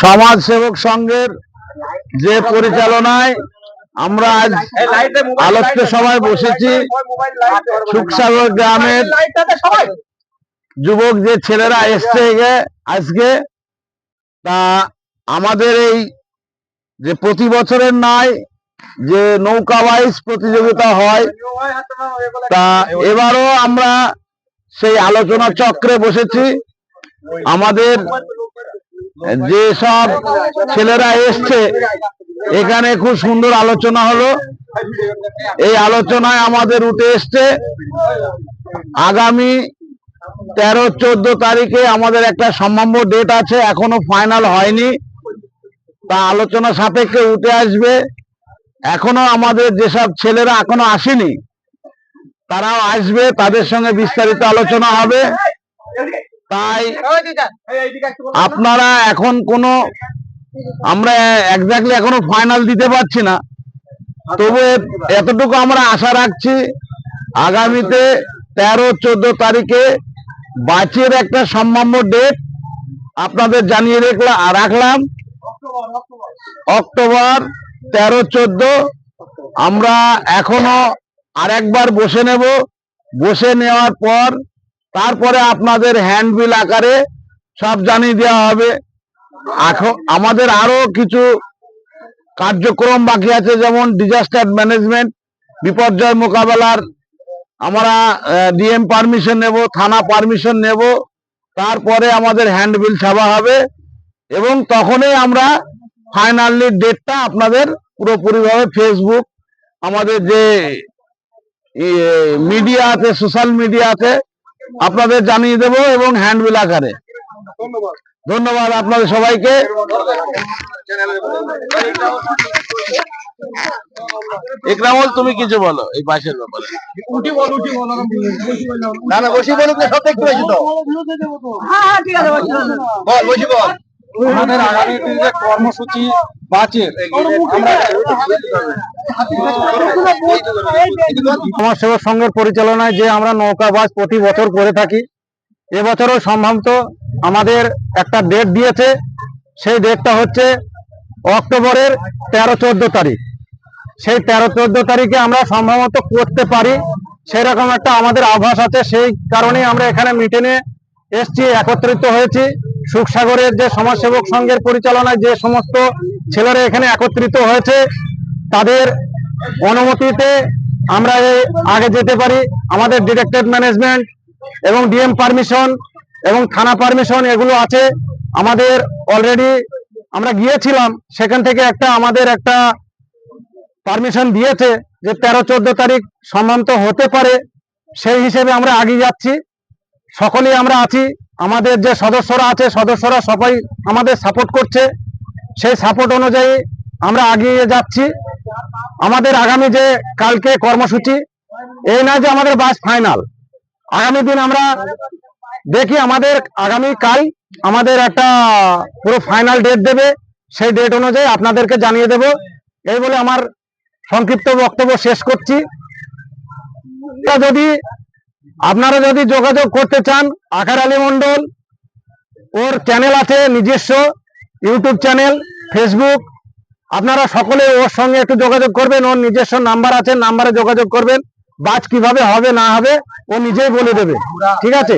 সমাজ সেবক সংঘের যে পরিচালনায় আমরা আজ আলোচ্য সভায় বসেছি, সুখসাগর গ্রামের যুবক যে ছেলেরা এসছে আজকে, তা আমাদের এই যে প্রতি বছরের নয় যে নৌকা বাইচ প্রতিযোগিতা হয়, তা এবারও আমরা সেই আলোচনা চক্রে বসেছি। আমাদের যে সব ছেলেরা এসছে এখানে খুব সুন্দর আলোচনা হলো। এই আলোচনায় আমাদের উঠে এসছে আগামী 13-14 তারিখে আমাদের একটা সম্ভাব্য ডেট আছে, এখনো ফাইনাল হয়নি, তা আলোচনা সাপেক্ষে উঠে আসবে। এখনো আমাদের যেসব ছেলেরা এখনো আসেনি তারাও আসবে, তাদের সঙ্গে বিস্তারিত আলোচনা হবে। তাই আপনারা এখন কোনো, আমরা এক্স্যাক্টলি এখনো ফাইনাল দিতে পারছি না, তবে এতটুকু আমরা আশা রাখছি আগামীতে 13-14 তারিখে বাইচের একটা সম্ভাব্য ডেট আপনাদের জানিয়ে রাখলাম। অক্টোবর 13-14 আমরা এখনো আরেকবার বসে নেব। বসে নেওয়ার পর তারপরে আপনাদের হ্যান্ডবিল আকারে সব জানিয়ে দেওয়া হবে। এখন আমাদের আরো কিছু কার্যক্রম বাকি আছে, যেমন ডিজাস্টার ম্যানেজমেন্ট, বিপর্যয় মোকাবেলার আমরা ডিএম পারমিশন নেব, থানা পারমিশন নেব, তারপরে আমাদের হ্যান্ডবিল ছাপা হবে এবং তখনই আমরা ফাইনালি ডেটটা আপনাদের পুরোপুরিভাবে ফেসবুক, আমাদের যে মিডিয়া আছে, সোশ্যাল মিডিয়া আছে, আপনাদের জানিয়ে দেব এবং হ্যান্ডবিল আকারে। ধন্যবাদ আপনাদের সবাইকে। ইকরামুল, তুমি কিছু বলো এই বাসের ব্যাপারে। না না, বসি বলুক, সব দেখতে পাইছি তো। হ্যাঁ ঠিক আছে, বল বসি বল। আমাদের আগামী দিনে কর্মসূচি বাঁচের সমাজ সেবক সংঘের পরিচালনায় যে আমরা নৌকা বাস প্রতি বছর করে থাকি, এবছরও সম্ভবত আমাদের একটা ডেট দিয়েছে। সেই ডেটটা হচ্ছে অক্টোবরের 13-14 তারিখ। সেই 13-14 তারিখে আমরা সম্ভবত করতে পারি, সেরকম একটা আমাদের আভাস আছে। সেই কারণেই আমরা এখানে মিটিংয়ে এসছি, একত্রিত হয়েছি। সুখসাগরের যে সমাজসেবক সংঘের পরিচালনায় যে সমস্ত ছেলেরা এখানে একত্রিত হয়েছে, তাদের অনুমতিতে আমরা আগে যেতে পারি। আমাদের ডিরেক্টরেট ম্যানেজমেন্ট এবং ডিএম পারমিশন এবং থানা পারমিশন এগুলো আছে আমাদের। অলরেডি আমরা গিয়েছিলাম, সেখান থেকে আমাদের একটা পারমিশন দিয়েছে যে 13-14 তারিখ সম্ভবত হতে পারে। সেই হিসেবে আমরা এগিয়ে যাচ্ছি, সকলেই আমরা আছি। আমাদের যে সদস্যরা আছে, সদস্যরা সবাই আমাদের সাপোর্ট করছে। সেই সাপোর্ট অনুযায়ী আমরা এগিয়ে যাচ্ছি। আমাদের আগামী যে কালকে কর্মসূচি, এই না যে আমাদের বাস ফাইনাল, আগামী দিন আমরা দেখি আমাদের আগামী কাল আমাদের একটা পুরো ফাইনাল ডেট দেবে, সেই ডেট অনুযায়ী আপনাদেরকে জানিয়ে দেব। এই বলে আমার সংক্ষিপ্ত বক্তব্য শেষ করছি। যদি আপনারা যদি যোগাযোগ করতে চান, আকার আলী মন্ডল, ওর চ্যানেল আছে নিজস্ব, ইউটিউব চ্যানেল, ফেসবুক, আপনারা সকলে ওর সঙ্গে একটু যোগাযোগ করবেন। ওর নিজস্ব নাম্বার আছে, নাম্বারে যোগাযোগ করবেন। বাজ কিভাবে হবে না হবে ও নিজেই বলে দেবে, ঠিক আছে।